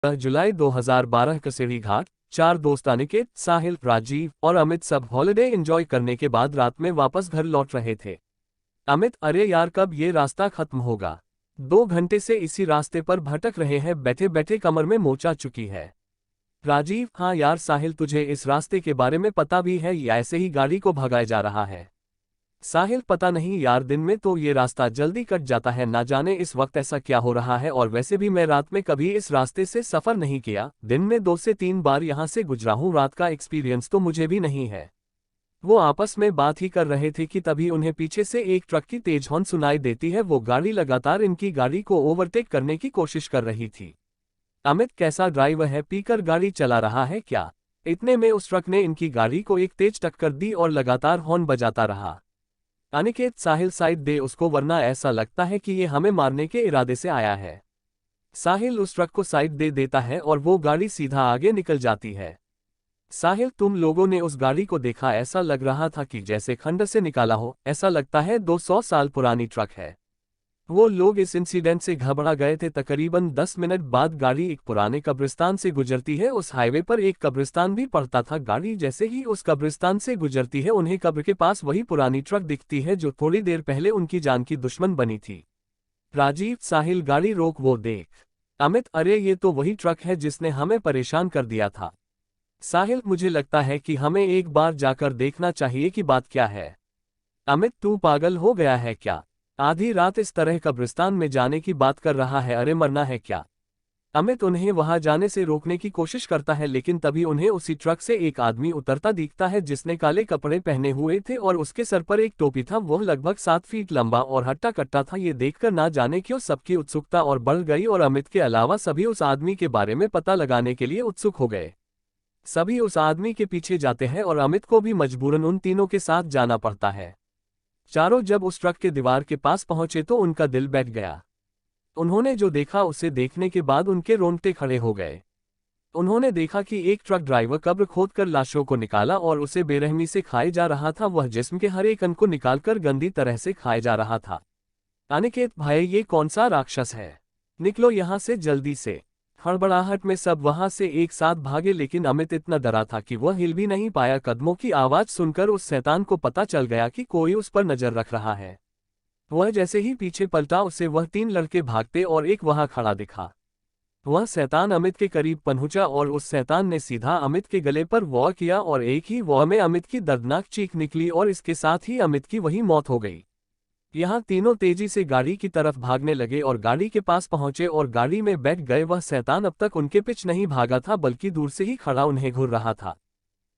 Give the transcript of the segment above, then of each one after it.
जुलाई 2012 कसेड़ी घाट। चार दोस्त अनिकेत, साहिल, राजीव और अमित सब हॉलिडे एंजॉय करने के बाद रात में वापस घर लौट रहे थे। अमित, अरे यार कब ये रास्ता खत्म होगा? 2 घंटे से इसी रास्ते पर भटक रहे हैं, बैठे बैठे कमर में मोच आ चुकी है। राजीव, हाँ यार साहिल, तुझे इस रास्ते के बारे में पता भी है या ऐसे ही गाड़ी को भगाया जा रहा है? साहिल, पता नहीं यार, दिन में तो ये रास्ता जल्दी कट जाता है, ना जाने इस वक्त ऐसा क्या हो रहा है। और वैसे भी मैं रात में कभी इस रास्ते से सफर नहीं किया, दिन में 2 से 3 बार यहाँ से गुजरा हूँ, रात का एक्सपीरियंस तो मुझे भी नहीं है। वो आपस में बात ही कर रहे थे कि तभी उन्हें पीछे से एक ट्रक की तेज हॉर्न सुनाई देती है। वो गाड़ी लगातार इनकी गाड़ी को ओवरटेक करने की कोशिश कर रही थी। अमित, कैसा ड्राइवर है, पीकर गाड़ी चला रहा है क्या? इतने में उस ट्रक ने इनकी गाड़ी को एक तेज टक्कर दी और लगातार हॉर्न बजाता रहा। अनिकेत, साहिल साइड दे उसको, वरना ऐसा लगता है कि ये हमें मारने के इरादे से आया है। साहिल उस ट्रक को साइड दे देता है और वो गाड़ी सीधा आगे निकल जाती है। साहिल, तुम लोगों ने उस गाड़ी को देखा? ऐसा लग रहा था कि जैसे खंडर से निकाला हो, ऐसा लगता है 200 साल पुरानी ट्रक है। वो लोग इस इंसिडेंट से घबरा गए थे। तकरीबन 10 मिनट बाद गाड़ी एक पुराने कब्रिस्तान से गुजरती है। उस हाईवे पर एक कब्रिस्तान भी पड़ता था। गाड़ी जैसे ही उस कब्रिस्तान से गुजरती है, उन्हें कब्र के पास वही पुरानी ट्रक दिखती है जो थोड़ी देर पहले उनकी जान की दुश्मन बनी थी। राजीव, साहिल, गाड़ी रोक, वो देख। अमित, अरे ये तो वही ट्रक है जिसने हमें परेशान कर दिया था। साहिल, मुझे लगता है कि हमें एक बार जाकर देखना चाहिए कि बात क्या है। अमित, तू पागल हो गया है क्या? आधी रात इस तरह कब्रिस्तान में जाने की बात कर रहा है? अरे मरना है क्या? अमित उन्हें वहां जाने से रोकने की कोशिश करता है, लेकिन तभी उन्हें उसी ट्रक से एक आदमी उतरता दिखता है जिसने काले कपड़े पहने हुए थे और उसके सर पर एक टोपी था। वह लगभग 7 फीट लंबा और हट्टा कट्टा था। ये देखकर ना जाने क्यों सबकी उत्सुकता और बढ़ गई और अमित के अलावा सभी उस आदमी के बारे में पता लगाने के लिए उत्सुक हो गए। सभी उस आदमी के पीछे जाते हैं और अमित को भी मजबूरन उन तीनों के साथ जाना पड़ता है। चारों जब उस ट्रक के दीवार के पास पहुंचे तो उनका दिल बैठ गया। उन्होंने जो देखा उसे देखने के बाद उनके रोंगटे खड़े हो गए। उन्होंने देखा कि एक ट्रक ड्राइवर कब्र खोदकर लाशों को निकाला और उसे बेरहमी से खाए जा रहा था। वह जिस्म के हर एक अंग को निकालकर गंदी तरह से खाए जा रहा था। अनिकेत भाई, ये कौन सा राक्षस है? निकलो यहाँ से जल्दी से। हड़बड़ाहट में सब वहां से एक साथ भागे, लेकिन अमित इतना डरा था कि वह हिल भी नहीं पाया। कदमों की आवाज सुनकर उस शैतान को पता चल गया कि कोई उस पर नजर रख रहा है। वह जैसे ही पीछे पलटा, उसे वह 3 लड़के भागते और एक वहां खड़ा दिखा। वह शैतान अमित के करीब पहुंचा और उस शैतान ने सीधा अमित के गले पर वार किया और एक ही वार में अमित की दर्दनाक चीख निकली और इसके साथ ही अमित की वही मौत हो गई। यहाँ तीनों तेजी से गाड़ी की तरफ भागने लगे और गाड़ी के पास पहुंचे और गाड़ी में बैठ गए। वह शैतान अब तक उनके पीछे नहीं भागा था, बल्कि दूर से ही खड़ा उन्हें घूर रहा था।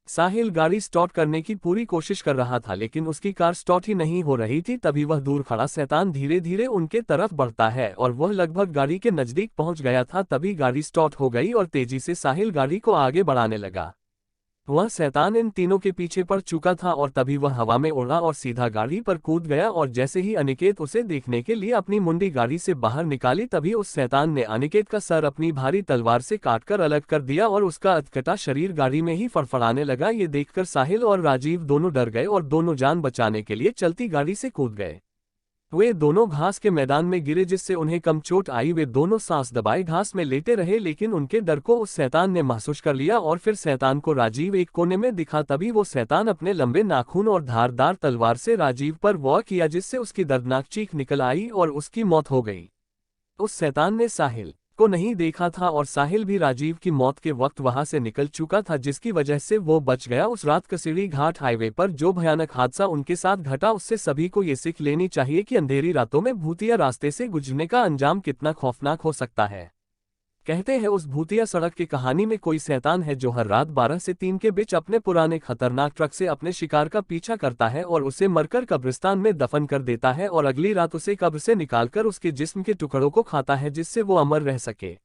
साहिल गाड़ी स्टार्ट करने की पूरी कोशिश कर रहा था, लेकिन उसकी कार स्टार्ट ही नहीं हो रही थी। तभी वह दूर खड़ा शैतान धीरे धीरे उनके तरफ बढ़ता है और वह लगभग गाड़ी के नजदीक पहुंच गया था। तभी गाड़ी स्टार्ट हो गई और तेजी से साहिल गाड़ी को आगे बढ़ाने लगा। वह शैतान इन तीनों के पीछे पड़ चुका था और तभी वह हवा में उड़ा और सीधा गाड़ी पर कूद गया। और जैसे ही अनिकेत उसे देखने के लिए अपनी मुंडी गाड़ी से बाहर निकाली, तभी उस शैतान ने अनिकेत का सर अपनी भारी तलवार से काटकर अलग कर दिया और उसका अधकटा शरीर गाड़ी में ही फड़फड़ाने लगा। ये देखकर साहिल और राजीव दोनों डर गए और दोनों जान बचाने के लिए चलती गाड़ी से कूद गए। वे दोनों घास के मैदान में गिरे, जिससे उन्हें कम चोट आई। वे दोनों सांस दबाए घास में लेटे रहे, लेकिन उनके डर को उस शैतान ने महसूस कर लिया और फिर शैतान को राजीव एक कोने में दिखा। तभी वो शैतान अपने लंबे नाखून और धारदार तलवार से राजीव पर वार किया, जिससे उसकी दर्दनाक चीख निकल आई और उसकी मौत हो गई। उस शैतान ने साहिल को नहीं देखा था और साहिल भी राजीव की मौत के वक्त वहां से निकल चुका था, जिसकी वजह से वो बच गया। उस रात कसेड़ी घाट हाईवे पर जो भयानक हादसा उनके साथ घटा, उससे सभी को ये सीख लेनी चाहिए कि अंधेरी रातों में भूतिया रास्ते से गुजरने का अंजाम कितना खौफनाक हो सकता है। कहते हैं उस भूतिया सड़क की कहानी में कोई शैतान है जो हर रात 12 से 3 के बीच अपने पुराने खतरनाक ट्रक से अपने शिकार का पीछा करता है और उसे मरकर कब्रिस्तान में दफन कर देता है और अगली रात उसे कब्र से निकालकर उसके जिस्म के टुकड़ों को खाता है, जिससे वो अमर रह सके।